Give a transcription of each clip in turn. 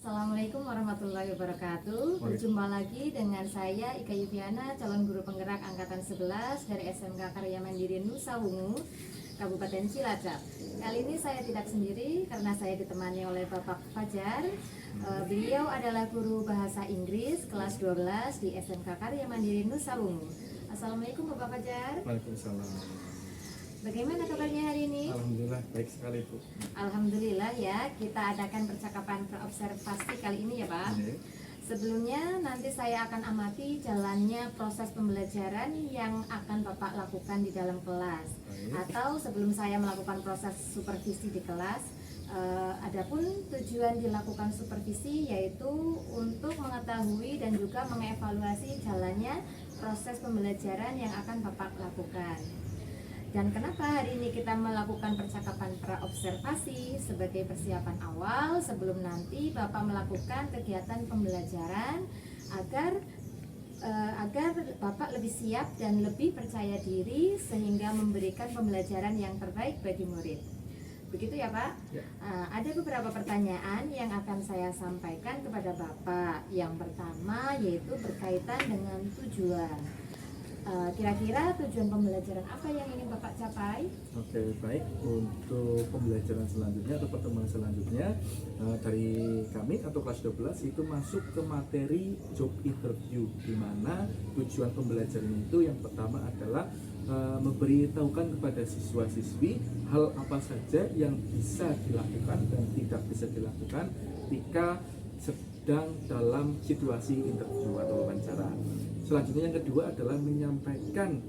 Assalamualaikum warahmatullahi wabarakatuh. Berjumpa lagi dengan saya Ika Yuviana, calon guru penggerak angkatan 11 dari SMK Karya Mandiri Nusa Wungu, Kabupaten Cilacap. Kali ini saya tidak sendiri karena saya ditemani oleh Bapak Fajar. Beliau adalah guru bahasa Inggris kelas 12 di SMK Karya Mandiri Nusa Wungu. Assalamualaikum Bapak Fajar. Waalaikumsalam. Bagaimana kabarnya hari ini? Alhamdulillah baik sekali Bu. Alhamdulillah ya, kita adakan percakapan praobservasi kali ini ya Pak. Sebelumnya nanti saya akan amati jalannya proses pembelajaran yang akan Bapak lakukan di dalam kelas. Atau sebelum saya melakukan proses supervisi di kelas, adapun tujuan dilakukan supervisi yaitu untuk mengetahui dan juga mengevaluasi jalannya proses pembelajaran yang akan Bapak lakukan. Dan kenapa hari ini kita melakukan percakapan praobservasi sebagai persiapan awal sebelum nanti Bapak melakukan kegiatan pembelajaran agar Bapak lebih siap dan lebih percaya diri sehingga memberikan pembelajaran yang terbaik bagi murid. Begitu ya Pak? Ya. Ada beberapa pertanyaan yang akan saya sampaikan kepada Bapak. Yang pertama yaitu berkaitan dengan tujuan. Kira-kira tujuan pembelajaran apa yang ingin Bapak capai? Oke, baik. Untuk pembelajaran selanjutnya atau pertemuan selanjutnya dari kami atau kelas 12 itu masuk ke materi job interview, di mana tujuan pembelajaran itu yang pertama adalah memberitahukan kepada siswa-siswi hal apa saja yang bisa dilakukan dan tidak bisa dilakukan ketika sedang dalam situasi interview atau wawancara. Selanjutnya yang kedua adalah menyampaikan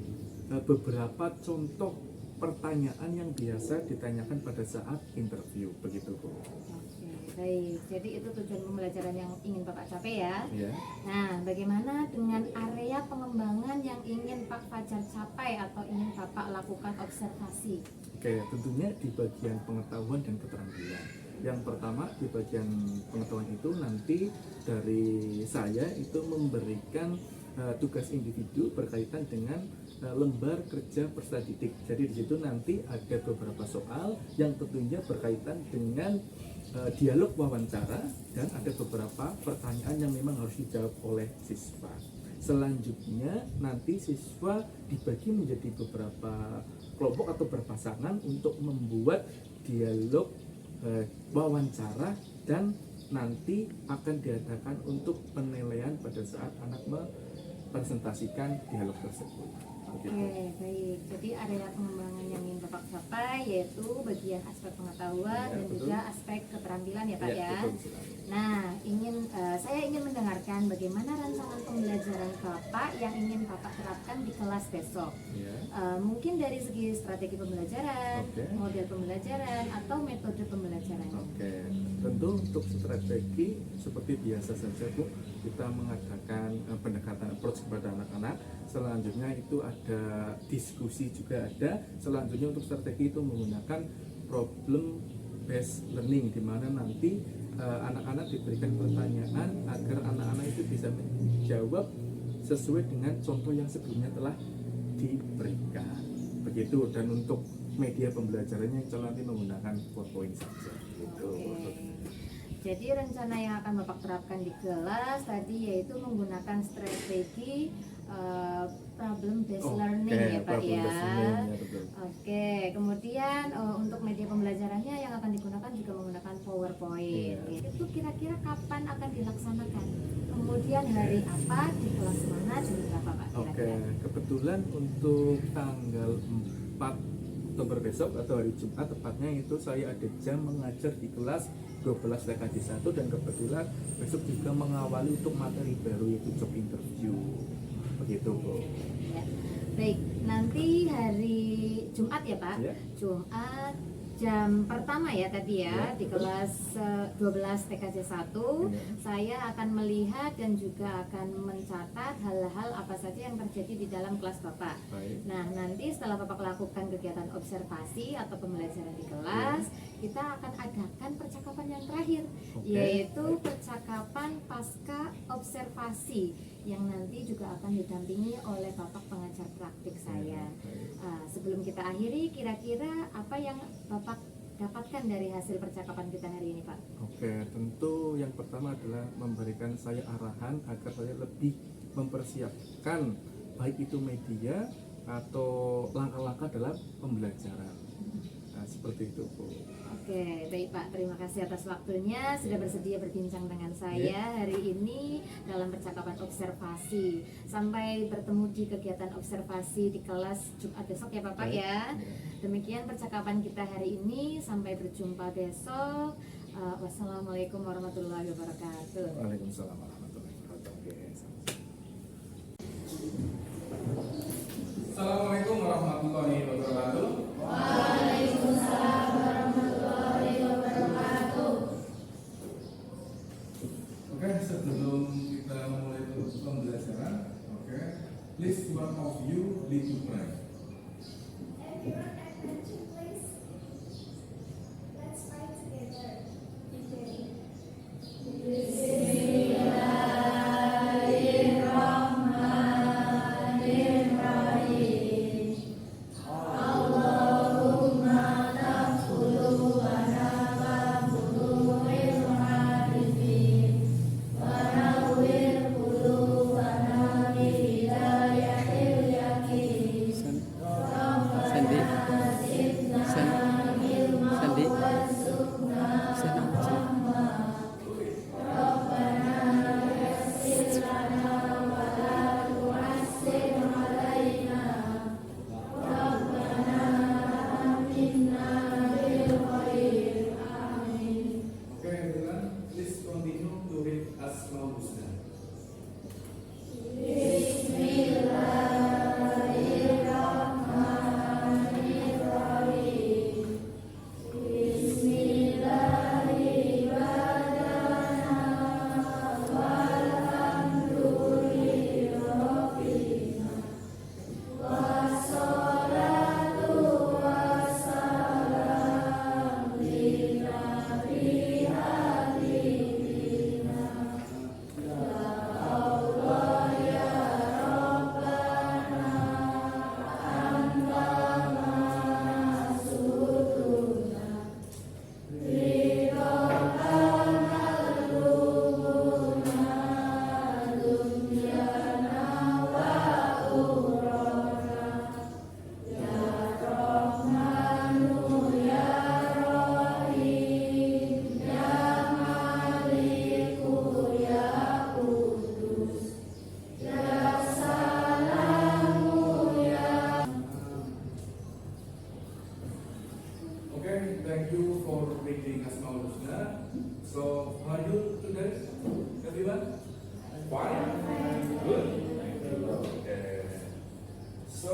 beberapa contoh pertanyaan yang biasa ditanyakan pada saat interview, begitu Bu. Oke, baik. Jadi itu tujuan pembelajaran yang ingin Bapak capai ya. Ya. Nah, bagaimana dengan area pengembangan yang ingin Pak Fajar capai atau ingin Bapak lakukan observasi? Oke, tentunya di bagian pengetahuan dan keterampilan. Yang pertama di bagian pengetahuan itu nanti dari saya itu memberikan tugas individu berkaitan dengan lembar kerja peserta didik. Jadi di situ nanti ada beberapa soal yang tentunya berkaitan dengan dialog wawancara dan ada beberapa pertanyaan yang memang harus dijawab oleh siswa. Selanjutnya nanti siswa dibagi menjadi beberapa kelompok atau berpasangan untuk membuat dialog wawancara dan nanti akan diadakan untuk penilaian pada saat anak presentasikan dialog tersebut. Oke, baik. Jadi area pengembangan yang ingin Bapak capai yaitu bagian aspek pengetahuan dan betul. juga aspek keterampilan ya Pak ya. Betul, Nah, saya ingin mendengarkan bagaimana rancangan pembelajaran Bapak yang ingin Bapak terapkan di kelas besok. Ya. Mungkin dari segi strategi pembelajaran, model pembelajaran atau metode pembelajaran. Oke, tentu untuk strategi seperti biasa saja Bu, kita mengadakan pendekatan approach kepada anak-anak. Selanjutnya itu ada diskusi juga ada. Selanjutnya untuk strategi itu menggunakan problem based learning, di mana nanti anak-anak diberikan pertanyaan agar anak-anak itu bisa menjawab sesuai dengan contoh yang sebelumnya telah diberikan. Begitu. Dan untuk media pembelajarannya insya Allah nanti menggunakan PowerPoint saja. Gitu. Jadi rencana yang akan Bapak terapkan di kelas tadi yaitu menggunakan strategi problem based learning ya Pak ya. Oke, kemudian untuk media pembelajarannya yang akan digunakan juga menggunakan PowerPoint. Itu kira-kira kapan akan dilaksanakan? Kemudian hari apa, di kelas mana, jam berapa Pak? Oke, kebetulan untuk tanggal 4 Oktober besok atau hari Jumat tepatnya itu saya ada jam mengajar di kelas 12 TKJ 1 dan kebetulan besok juga mengawali untuk materi baru yaitu job interview. Begitu Bu. Ya. Baik, nanti hari Jumat ya Pak? Ya. Jumat jam pertama ya tadi ya, di betul. kelas 12 TKJ 1 saya akan melihat dan juga akan mencatat hal-hal apa saja yang terjadi di dalam kelas Bapak. Baik. Nah, nanti setelah Bapak lakukan kegiatan observasi atau pembelajaran di kelas, kita akan adakan percakapan yang terakhir, yaitu percakapan pasca observasi yang nanti juga akan didampingi oleh Bapak pengajar praktik saya. Sebelum kita akhiri, kira-kira apa yang Bapak dapatkan dari hasil percakapan kita hari ini, Pak? Oke, tentu yang pertama adalah memberikan saya arahan agar saya lebih mempersiapkan baik itu media atau langkah-langkah dalam pembelajaran. Nah, seperti itu, Bu. Oke, baik Pak. Terima kasih atas waktunya sudah bersedia berbincang dengan saya hari ini dalam percakapan observasi. Sampai bertemu di kegiatan observasi di kelas Jumat besok ya Bapak ya. Demikian percakapan kita hari ini. Sampai berjumpa besok. Wassalamualaikum warahmatullahi wabarakatuh. Waalaikumsalam warahmatullahi wabarakatuh. Assalamualaikum warahmatullahi wabarakatuh. Waalaikumsalam warahmatullahi wabarakatuh. Oke, sebelum kita mulai pembelajaran, oke, please one of you lead to pray. Everyone attention please. Let's pray together. Oke, everyone, please continue to read Asmaul Husna. Okay, thank you for reading Asmaul Husna. So, how are you today, everyone? Fine? Good? Okay. So,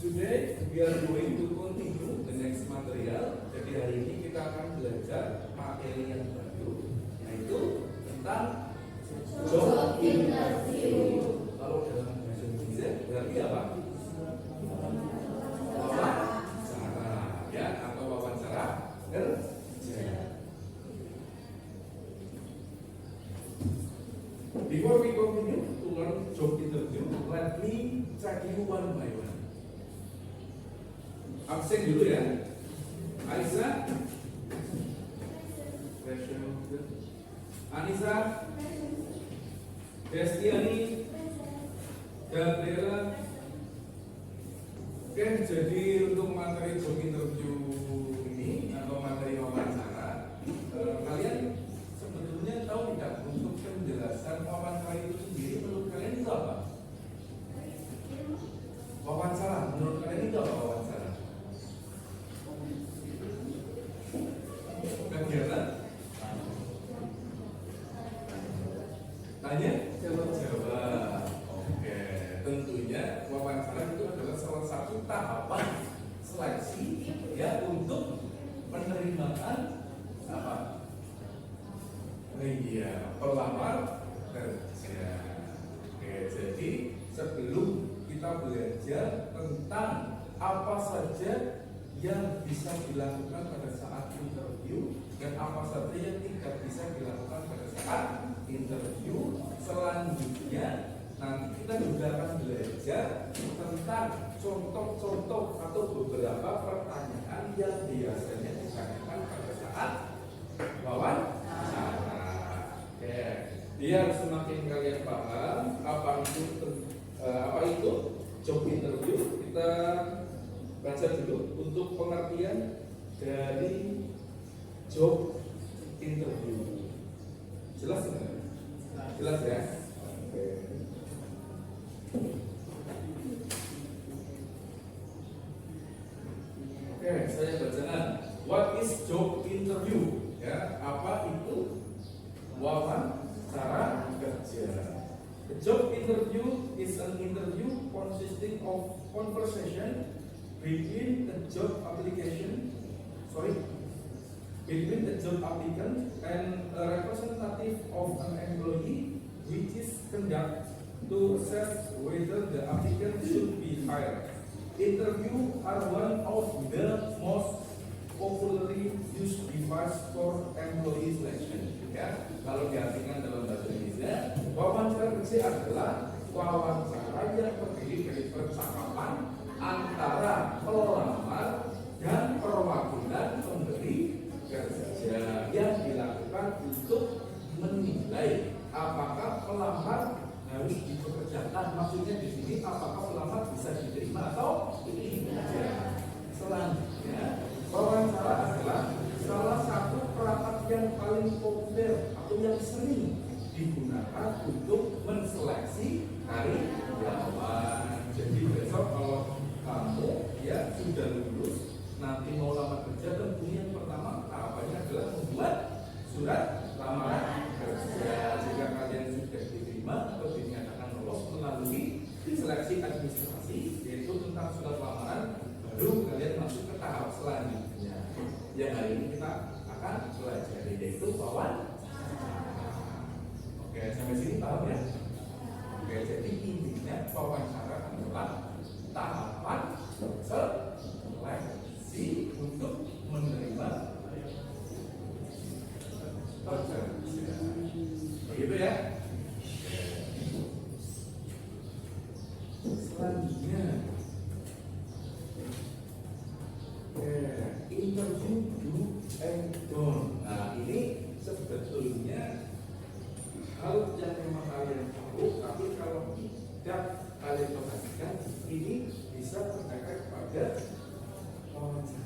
today we are going to continue the next material. Jadi hari ini kita akan belajar materi yang baru, yaitu tentang job interview. Kalau dalam bahasa Indonesia berarti apa? Wawancara, ya, atau wawancara kerja. Before we continue to learn job interview, let me check you one by one. Absen dulu ya. Aisyah, Anissa, Destiani, Gabriela. Oke, jadi untuk materi job interview ini atau materi wawancara, kalian sebetulnya tahu tidak untuk penjelasan wawancara itu sendiri menurut kalian itu apa? Wawancara, menurut kalian itu apa wawancara? Kegiatan? Tanya? Jawab. Oke, tentunya wawancara itu adalah salah satu tahapan seleksi ya untuk penerimaan apa? Iya, pelamar kerja. Oke, jadi sebelum kita belajar tentang apa saja yang bisa dilakukan pada saat interview dan apa saja yang tidak bisa dilakukan pada saat interview, selanjutnya nanti kita juga akan belajar tentang contoh-contoh atau beberapa pertanyaan yang biasanya kita Biar semakin kalian paham apa itu job interview, kita baca dulu untuk pengertian dari job interview. Jelas nggak? Jelas ya? Oke. Oke, saya bacakan. What is job interview? Ya, apa itu wawancara kerja? A job interview is an interview consisting of conversation between the job applicant and a representative of an employee, which is conducted to assess whether the applicant should be hired. Interview are one of the most popularly used device for employee selection. Ya, kalau diartikan dalam bahasa Indonesia, wawancara kerja adalah wawancara yang terdiri dari percakapan antara pelamar dan perwakilan pemberi kerja yang dilakukan untuk menilai apakah pelamar harus dipekerjakan. Maksudnya di sini apakah pelamar bisa diterima atau tidak. Selanjutnya, wawancara adalah salah satu perangkat yang paling populer atau yang sering digunakan untuk menseleksi karyawan. Jadi besok kalau kamu ya sudah lulus, nanti mau lamar kerja, tentunya yang pertama tahapannya adalah membuat surat lamaran kerja. Jika kalian sudah diterima atau dinyatakan lolos melalui seleksi administrasi, yaitu tentang surat lamaran, baru kalian masuk ke tahap selanjutnya. Yang hari ini kita akan pelajari, yaitu wawancara. Oke, sampai sini paham ya? Oke, jadi intinya wawancara adalah tahapan seleksi untuk menerima kerja. Begitu ya? Selanjutnya, interview do and don't. Nah, ini sebetulnya hal yang memang kalian tahu, tapi kalau tidak kalian perhatikan, ini bisa terkait pada wawancara.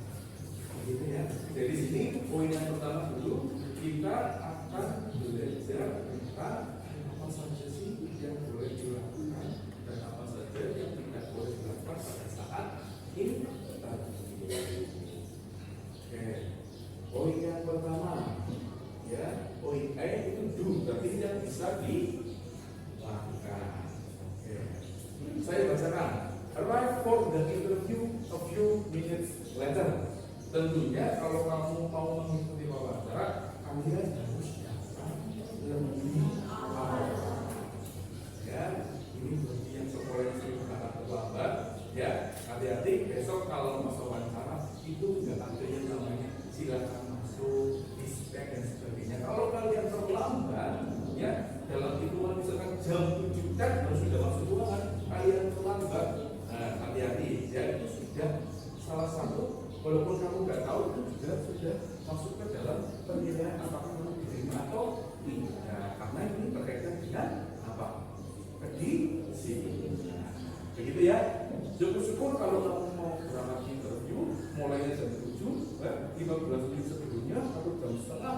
Gitu ya. Jadi sini poin yang pertama dulu, kita akan belajar tentang apa saja sih yang boleh dilakukan dan apa saja yang tidak boleh dilakukan pada saat ini. Oke, poin yang pertama, ya, poin E itu do, berarti yang bisa dilakukan. Oke, saya bacakan. Arrive for the interview a few minutes later. Tentunya kalau kamu mau mengikuti wawancara, kalian harus datang lebih awal. Ya, ini bagi yang sekolah yang sering berangkat terlambat. Ya, hati-hati besok kalau masa wawancara itu nggak ada yang namanya silakan masuk, dispek dan sebagainya. Kalau kalian terlambat, ya dalam hitungan misalkan jam 7 harus sudah masuk ruangan, kalian terlambat. Nah, hati-hati, ya itu sudah salah satu, walaupun kamu nggak tahu, itu juga sudah masuk ke dalam penilaian apakah kamu diterima atau tidak. Karena ini berkaitan dengan apa? Kedisiplinan. Begitu ya. Syukur-syukur kalau kamu mau berangkat interview, mulainya jam 7, 15 menit sebelumnya atau jam setengah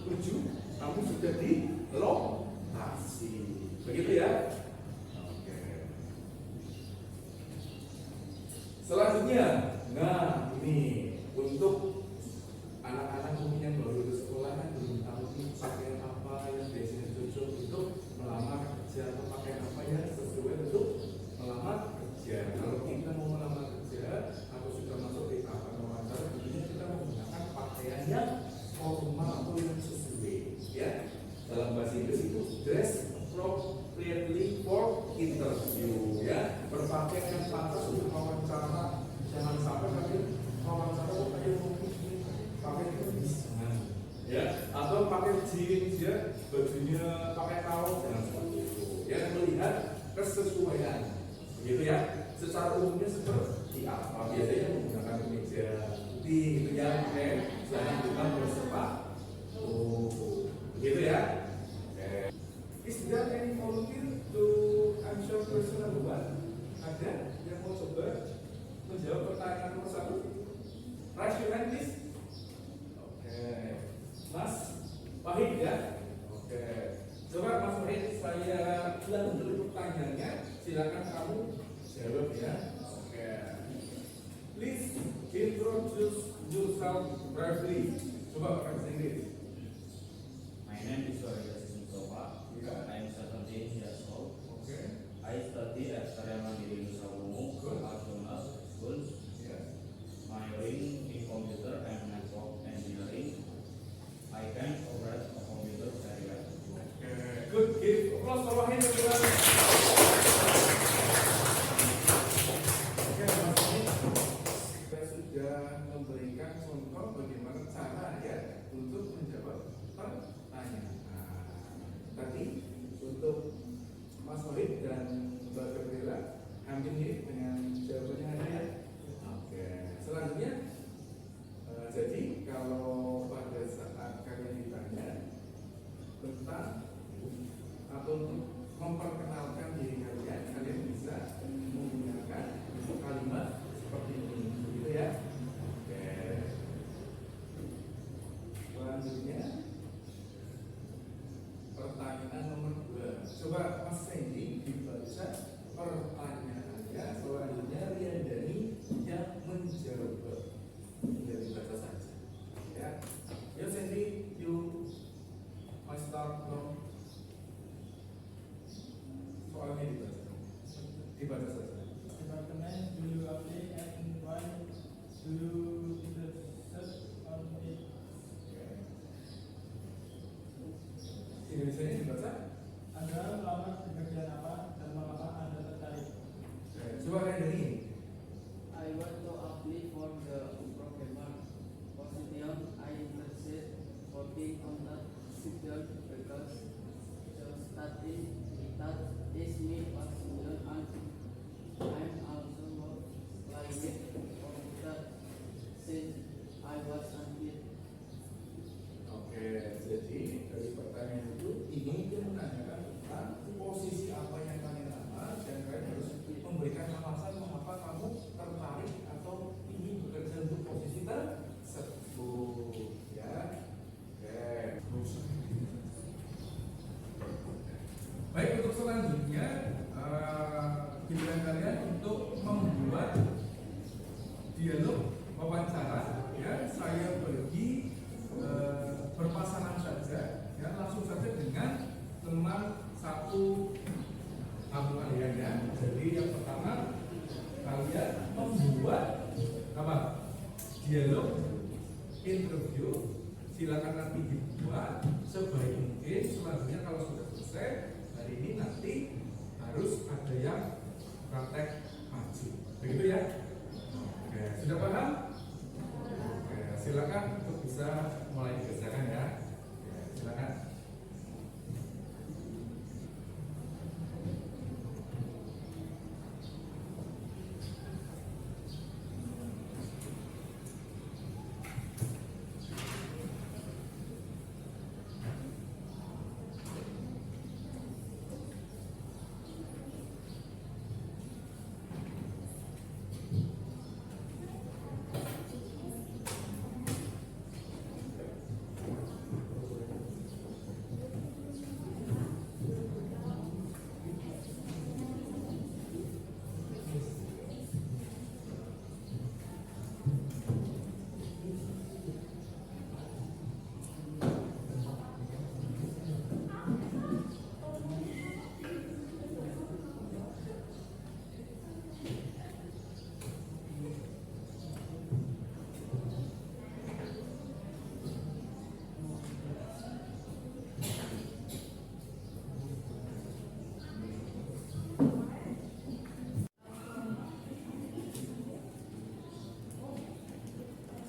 7, kamu sudah di lokasi. Begitu ya. Selanjutnya, nah ini untuk anak-anak mungkin yang baru lulus sekolah kan belum tahu nih pakaian apa yang biasanya cocok untuk melamar kerja atau pakaian apa yang sesuai untuk melamar kerja. Kalau kita mau melamar kerja atau sudah masuk di tahap wawancara, tentunya kita menggunakan pakaian yang formal atau yang sesuai. Ya, dalam bahasa Inggris itu dress appropriately for interview. Ya, berpakaian yang pantas untuk wawancara. Jangan sampai nanti wawancara kok kayak pakai jeans, ya, atau pakai jeans ya, bajunya pakai kaos, jangan seperti itu. Ya, melihat kesesuaian, begitu ya. Secara umumnya seperti apa? Biasanya menggunakan kemeja putih, gitu ya, jangan bukan bersepatu, begitu ya. introduce yourself briefly. Coba pakai bahasa Inggris. My name is Sohaya Sintopa. Yeah. I am 17 years old. Okay. I study at Karya Mandiri Nusa Ungu, Good. National School, Yeah. majoring in computer and network engineering. I can operate a computer very well. Okay. Good. Give applause for him. Everyone. Oke, Mas Oni, kita sudah memberikan contoh bagaimana cara ya untuk menjawab pertanyaan. Tadi untuk Mas Wahid dan Mbak Gabriela hampir mirip dengan jawabannya ada ya. Oke. Selanjutnya, jadi kalau pada saat kalian ditanya tentang atau untuk memperkenalkan diri kalian, kalian bisa menggunakan kalimat seperti ini, gitu ya. Oke. Selanjutnya, pertanyaan nomor 2. Coba Mas Sandy dibaca pertanyaannya. Selanjutnya Riandani yang menjawab. Tinggal dibaca saja. Ya. Ya Sandy, you must start from soalnya dibaca saja. Department do you apply and why do you interested on it? Indonesia dibaca. Anda melamar pekerjaan apa dan mengapa Anda tertarik? Coba kayak dari I want to apply for the programmer position. I interested working on that field because the study that is me passion and I'm also like computer since I was a kid. Oke, jadi dari pertanyaan itu ini dia menanyakan tentang posisi apa yang kalian lamar dan kalian harus memberikan alasan mengapa kamu tertarik atau ingin bekerja untuk posisi tersebut, ya. Oke. Baik, untuk selanjutnya giliran kalian untuk membuat dialog wawancara, ya. Saya bagi berpasangan saja, ya, langsung saja dengan teman satu kamu kalian ya. Jadi yang pertama kalian membuat apa? Dialog interview. Silakan nanti dibuat sebaik mungkin. Selanjutnya kalau sudah selesai hari ini nanti harus ada yang praktek maju. Begitu ya? Oke, sudah paham? Oke, silakan untuk bisa mulai dikerjakan ya. Oke, silakan.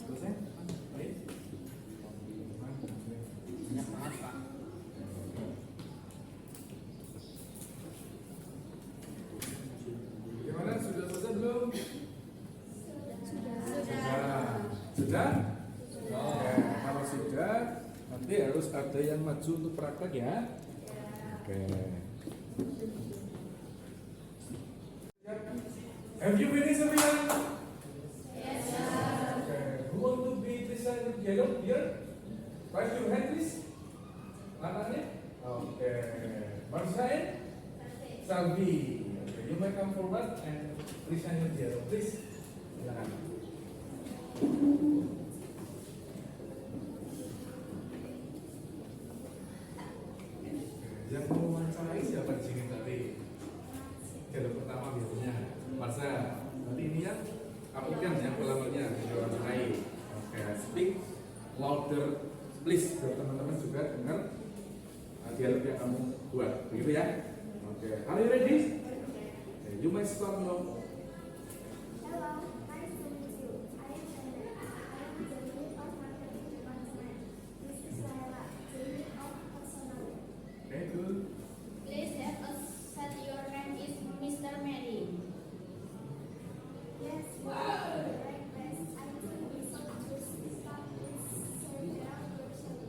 Selesai? Baik. Gimana? Sudah selesai belum? Sudah? Oke, kalau sudah, nanti harus ada yang maju untuk praktek ya. Oke. Have you finished everyone? Yes, sir. Okay. Who want to be present yellow here? Raise your hand, please. Anaknya? Oke. Marsain? Salvi. Okay. You may come forward and present your yellow, please. Silakan. order, please biar teman-teman juga dengar dialog yang kamu buat, begitu ya? Oke, are you ready? Okay, you may start now. Hello, nice to meet you. I am Janet. I am the lead of marketing department. This is Laila, the lead of personnel. Okay, good. Please have us set your name is Mr. Mary. Yes, right, best. I think we should just start with several questions.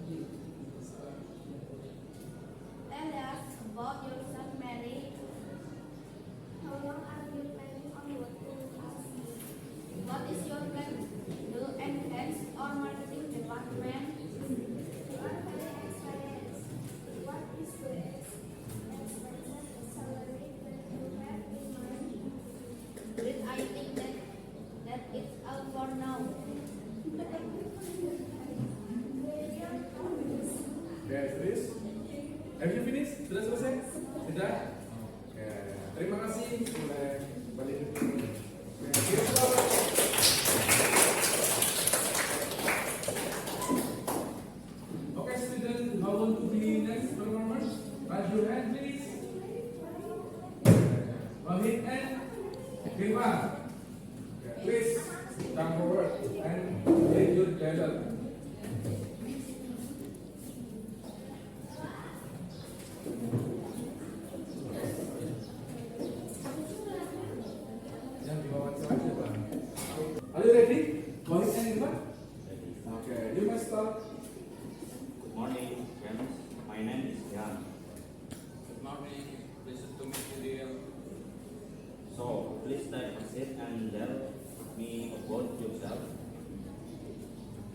Tell us about yourself, Mary. How long are you planning on working with us? What is your plan to enhance our marketing department? You are very experienced. What is the expected salary that you have in mind? Great, I think that it's all for now. Okay, please. Have you finished? Sudah selesai? Sudah? Oke, terima kasih. Boleh balik dulu. Oke, kita start. Okay, student, who want to be next performance? Raise your hand, please. Wahid and Firman. Okay, please come forward and take your dialogue. Yang diwawancara siapa? Are you ready? Wahid and Firman? Okay, you must start. Good morning, friends. My name is Jan. Good morning. Pleasure to meet you, dear. So, please take a seat and tell me about yourself.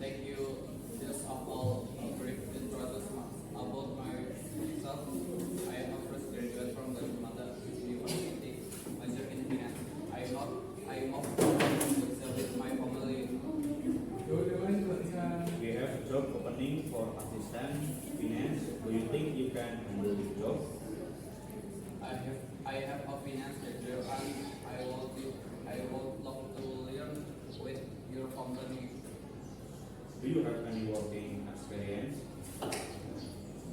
Thank you. Just of all, a brief introduction about myself. I am a fresh graduate from the Mother University, major in finance. I moved to Excel with my family. We have a job opening for assistant finance. Do you think you can handle the job? I have a finance background and I would love to learn with your company. Do you have any working experience?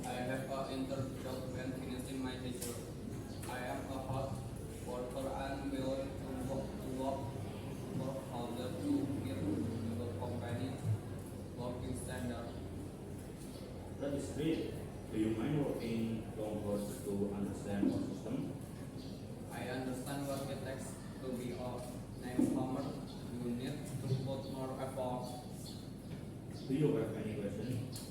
I have a internship when finishing my teacher. I am a hard worker and willing to work for harder to meet the company working standard. That is great. Do you mind working longer to understand our system? I understand what it takes to be a newcomer. You need to put more effort. Do you have any questions?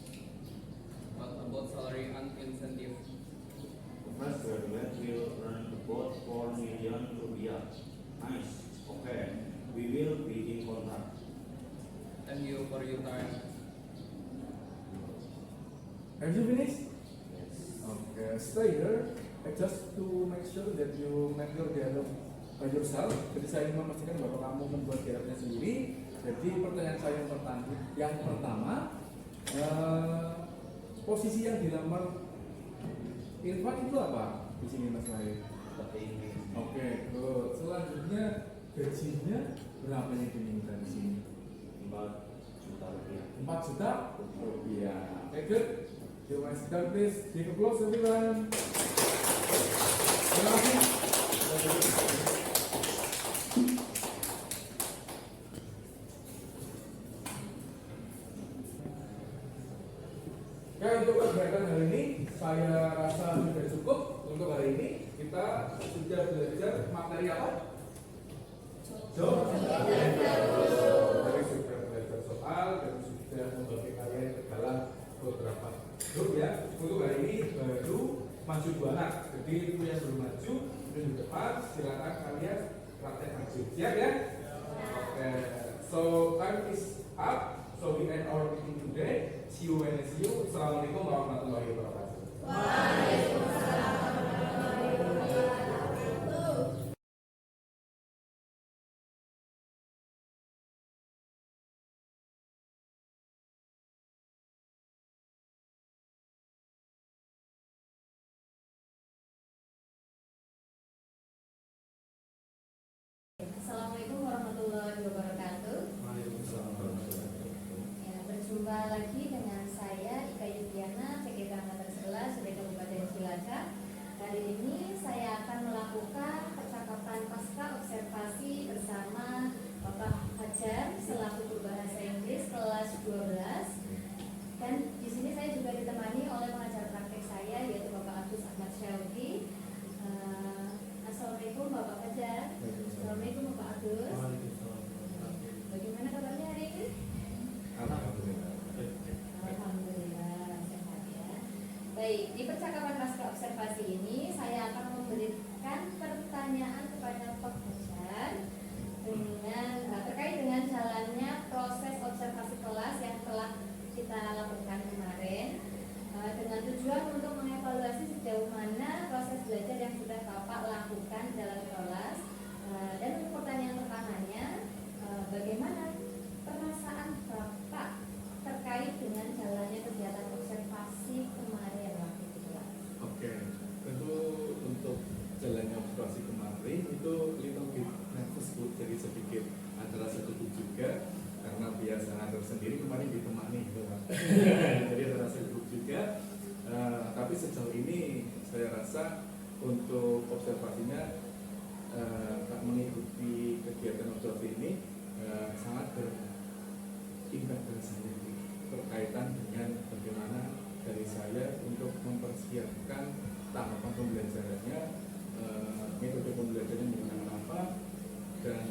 What about salary and incentive? The first graduate will earn about 4 million rupiah. Nice. Okay. We will be in contact. Thank you for your time. Have you finished? Okay, stay here. Just to make sure that you make your dialogue by yourself. Jadi saya ingin memastikan bahwa kamu membuat dialognya sendiri. Jadi pertanyaan saya yang pertama, posisi yang dilamar Irfan itu apa di sini Mas Wahid? Seperti ini. Oke, good. Selanjutnya gajinya berapa yang diminta di sini? 4 juta rupiah. 4 juta rupiah. Oke, good. You may start please. Give applause everyone. Terima kasih. Ya, untuk kegiatan hari ini saya rasa sudah cukup. Untuk hari ini kita sudah belajar materi apa? Job. Jadi sudah belajar soal dan sudah membagi kalian ke dalam beberapa grup ya. Untuk hari ini baru maju 2 anak. Jadi itu yang belum maju di depan silakan kalian praktek maju. Siap ya? Oke. So time is up. So we end our meeting today. See you when I see you. Assalamualaikum warahmatullahi wabarakatuh. Assalamualaikum warahmatullahi wabarakatuh. Ya, berjumpa Jumpa lagi dengan saya Ika Yudiana, PGK Angkatan 11 dari Kabupaten Cilacap. Kali ini saya akan melakukan percakapan pasca observasi bersama Bapak Hajar selaku guru bahasa Inggris kelas 12. Dan di sini saya juga ditemani oleh pengajar praktek saya yaitu Bapak Agus Ahmad Syawgi. Assalamualaikum Bapak Hajar. Assalamualaikum Bapak Agus. Bagaimana kabarnya hari ini? Alhamdulillah sehat ya. Baik, di percakapan pasca observasi ini saya akan memberikan pertanyaan kepada Pak Hajar dengan terkait dengan jalannya proses observasi kelas yang telah kita lakukan kemarin, dengan tujuan untuk mengevaluasi sejauh mana proses belajar yang sudah Bapak lakukan dalam kelas. Dan untuk pertanyaan pertamanya, bagaimana perasaan Bapak terkait dengan jalannya kegiatan observasi kemarin waktu di kelas? Oke, tentu untuk jalannya observasi kemarin itu little bit nervous Bu, jadi sedikit ada rasa gugup juga karena biasa ngajar sendiri kemarin ditemani gitu Pak. Jadi ada rasa gugup juga. Tapi sejauh ini saya rasa untuk observasinya mengikuti kegiatan observasi ini sangat berimpact pada saya berkaitan dengan bagaimana dari saya untuk mempersiapkan tahapan pembelajarannya, metode pembelajarannya menggunakan apa, dan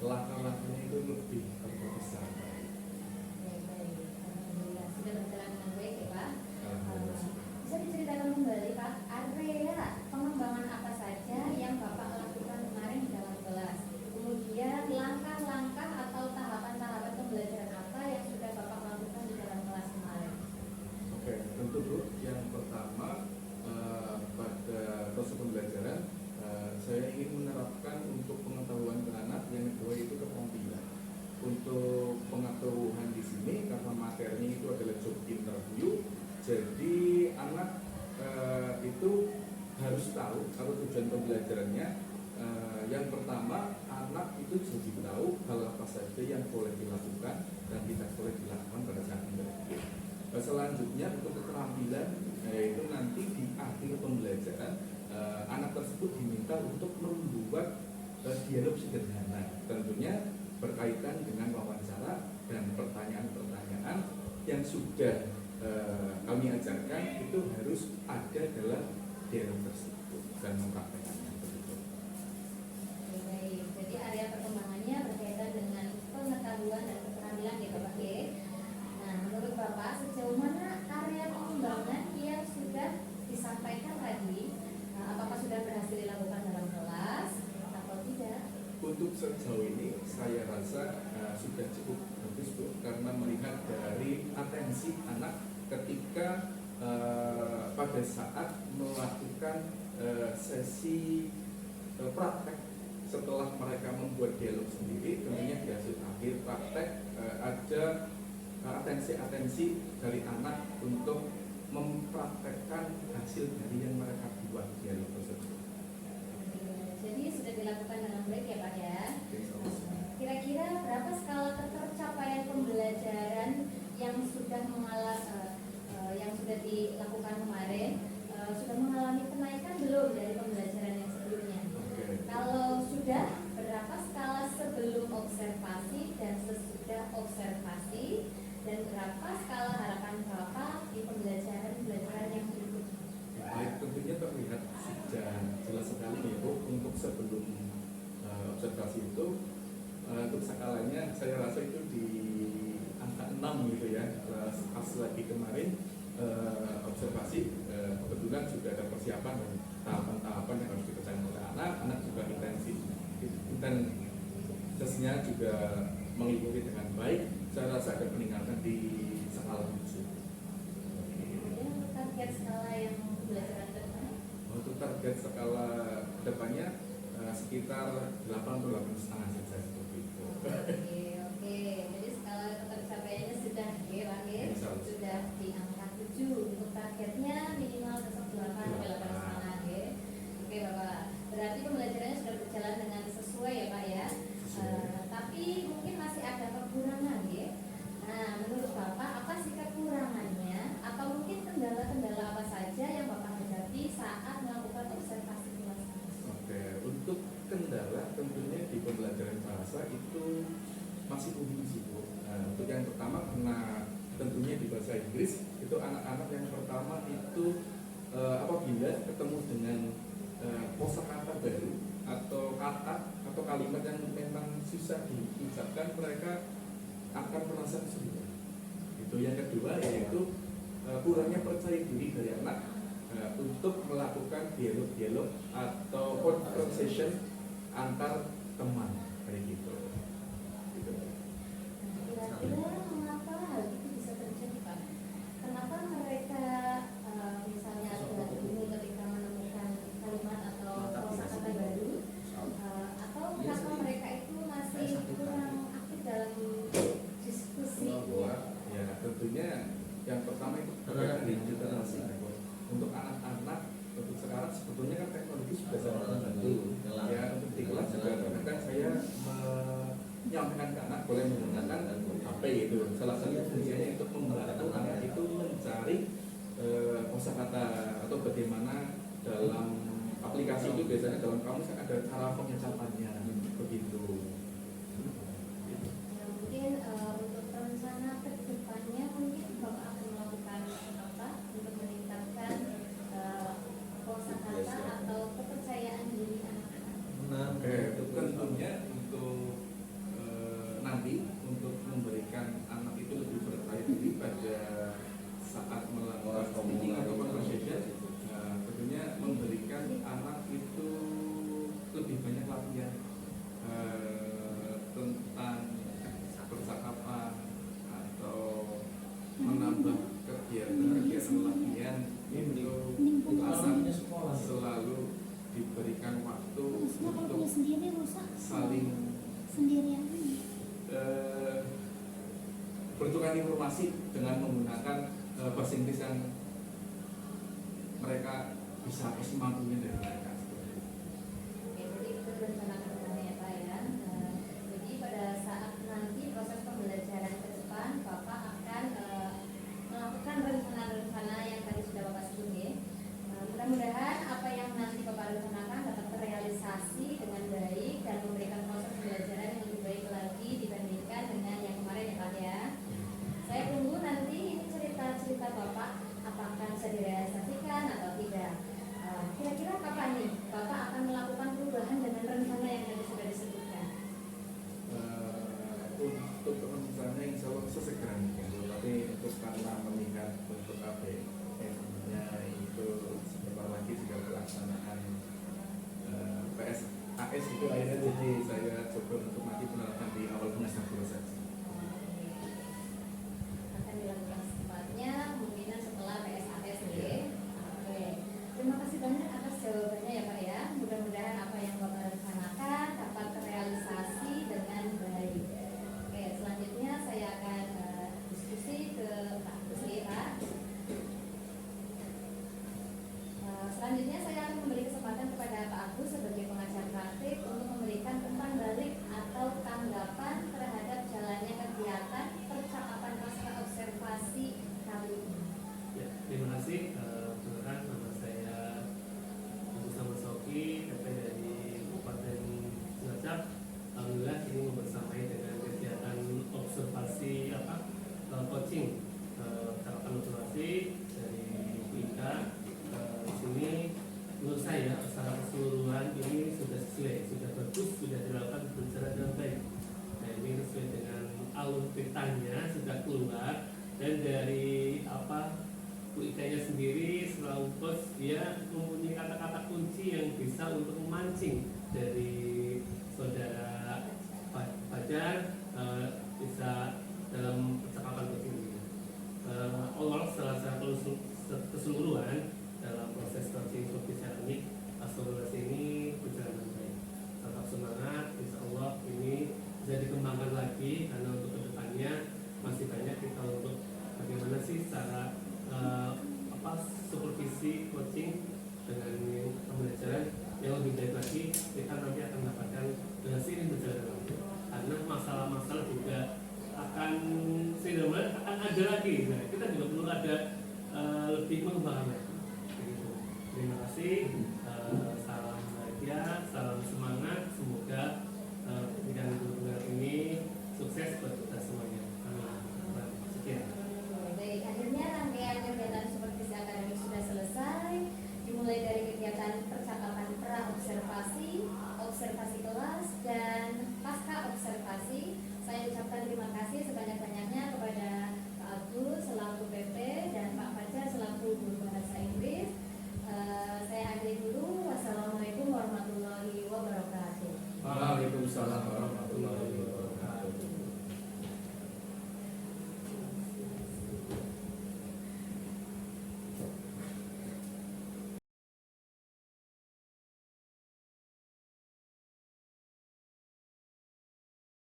langkah-langkahnya itu lebih terbesar. Baik, alhamdulillah sudah berjalan dengan baik ya Pak. Alhamdulillah. Bisa diceritakan kembali Pak, area pengembangan apa saja yang Bapak lakukan kemarin di dalam kelas? Kemudian langkah-langkah atau tahapan-tahapan pembelajaran apa yang sudah Bapak lakukan di dalam kelas kemarin? Oke, tentu Bu, yang pertama pada proses pembelajaran saya ingin menerapkan untuk pengetahuan ke anak, yang kedua itu keterampilan. Untuk pengetahuan di sini karena materinya itu adalah job interview, jadi anak itu harus tahu kalau tujuan pembelajarannya. Yang pertama, anak itu jadi tahu hal apa saja yang boleh dilakukan dan tidak boleh dilakukan pada saat interview. Selanjutnya untuk keterampilan, yaitu nanti di akhir pembelajaran anak tersebut diminta untuk membuat dialog sederhana, tentunya berkaitan dengan wawancara dan pertanyaan-pertanyaan yang sudah kami ajarkan itu harus ada dalam dialog tersebut dan mempraktekannya. Baik, jadi area perkembangannya berkaitan dengan pengetahuan dan keterampilan ya Bapak ya. Nah, menurut Bapak sejauh mana area pengembangan yang sudah disampaikan tadi, apakah sudah berhasil dilakukan dalam kelas atau tidak? Untuk sejauh ini saya rasa sudah cukup bagus Bu, karena melihat dari atensi anak ketika pada saat melakukan sesi praktek. Setelah mereka membuat dialog sendiri, tentunya di hasil akhir praktek ada atensi dari anak untuk mempraktekkan hasil dari yang mereka buat dialog tersebut. Jadi sudah dilakukan dengan baik ya Pak ya. Kira-kira berapa skala ketercapaian pembelajaran yang sudah yang sudah dilakukan kemarin, sudah mengalami kenaikan belum dari pembelajaran yang sebelumnya? Kalau sudah, berapa skala sebelum observasi dan sesudah observasi, dan berapa skala harapan Bapak di pembelajaran yang berikutnya? Baik, tentunya terlihat sudah jelas sekali ya Bu, untuk sebelum observasi itu untuk skalanya saya rasa itu di angka 6 gitu ya. Pas lagi kemarin observasi kebetulan sudah ada persiapan dan tahapan-tahapan yang harus dikerjakan oleh anak juga intensitasnya juga mengikuti dengan baik. Saya rasa ada peningkatan di skala 7. Kemudian untuk target skala yang pembelajaran depan? Untuk target skala depannya sekitar 8,5 saja seperti itu. Oke. Jadi skala ketercapaiannya sudah sudah di angka 7. Untuk targetnya minimal tetap 8 sampai 8,5 Oke Bapak. Berarti pembelajarannya sudah berjalan dengan sesuai ya Pak ya. Tapi mungkin masih ada kekurangan ya. Nah, menurut Bapak pertama karena tentunya di bahasa Inggris itu anak-anak yang pertama itu apabila ketemu dengan kosakata baru atau kata atau kalimat yang memang susah diucapkan, mereka akan merasa kesulitan. Itu yang kedua yaitu kurangnya percaya diri dari anak untuk melakukan dialog-dialog atau conversation antar teman kayak gitu. Kira-kira mengapa hal itu bisa terjadi, Pak? Kenapa mereka misalnya agak bingung ketika menemukan kalimat atau kosakata baru, atau kenapa mereka itu masih kurang aktif dalam diskusi? Ya tentunya yang pertama itu berkaitan dengan literasi. Untuk anak-anak untuk sekarang sebetulnya kan teknologi sudah sangat membantu. Ya untuk di kelas juga kadang saya menyampaikan ke anak boleh menggunakan HP itu. Salah satu fungsinya untuk membantu anak itu mencari kosakata atau bagaimana dalam aplikasi itu biasanya dalam kamus kan ada cara pengucapannya begitu. Ya, mungkin untuk rencana ke depannya mungkin Bapak akan melakukan apa untuk meningkatkan kosakata atau kepercayaan diri anak-anak? Tentunya untuk nanti untuk memberikan anak itu lebih percaya diri pada saat melakukan speaking atau conversation, tentunya memberikan anak itu lebih banyak latihan tentang percakapan atau menambah kegiatan latihan itu asal selalu diberikan waktu untuk saling bertukar informasi dengan menggunakan bahasa Inggris yang mereka bisa semampunya dari mereka. Oke, jadi itu rencana ke depannya ya Pak ya. Jadi pada saat nanti proses pembelajaran ke depan, Bapak akan melakukan rencana-rencana yang tadi sudah Bapak sebut ya. Mudah-mudahan apa yang nanti Bapak rencanakan dapat terrealisasi dengan baik dan memberikan proses pembelajaran yang lebih baik lagi dibandingkan dengan yang kemarin ya Pak ya. Saya tunggu nanti ini cerita-cerita Bapak apakah bisa direalisasikan atau tidak. Kira-kira kapan nih Bapak akan melakukan perubahan dengan rencana yang tadi sudah disebutkan? Untuk rencana insya Allah sesegera mungkin, tapi untuk karena melihat untuk ABM-nya itu sebentar lagi juga pelaksanaan PSAS itu akhirnya jadi saya coba untuk nanti penerapan di awal pengajaran saja. Akan dilakukan secepatnya, kemungkinan setelah PSAS ya. Oke, terima kasih banyak atas jawabannya ya Pak ya. Mudah-mudahan apa yang Bapak rencanakan dapat terrealisasi dengan baik. Oke, selanjutnya saya akan diskusi ke Pak Kusli Pak. Selanjutnya saya akan memberi kesempatan kepada Pak Agus sebagai pengajar praktik untuk memberikan umpan balik atau tanggapan terhadap jalannya kegiatan percakapan pasca observasi kali ini. Ya, terima kasih. Perkenalkan nama saya Agus Sama Soki, PP dari Kabupaten Cilacap. Alhamdulillah ini membersamai dengan kegiatan observasi coaching percakapan observasi dari UIK. Di sini menurut saya secara keseluruhan ini sudah sesuai, sudah bagus, sudah dilakukan berjalan dengan baik. Nah, ini sesuai dengan alur petanya sudah keluar, dan dari UIK-nya sendiri selalu bos dia mempunyai kata-kata kunci yang bisa untuk memancing dari saudara Fajar bisa dalam percakapan begini. Overall secara keseluruhan dalam proses coaching Sophie Ceramik observasi ini berjalan dengan baik. Tetap semangat, insya Allah ini bisa dikembangkan lagi karena untuk kedepannya masih banyak kita untuk bagaimana sih cara supervisi coaching dengan pembelajaran yang lebih baik lagi. Kita nanti akan mendapatkan hasil yang berjalan lagi karena masalah-masalah juga akan ada lagi. Nah, kita juga perlu ada lebih mengembangkan lagi. Terima kasih.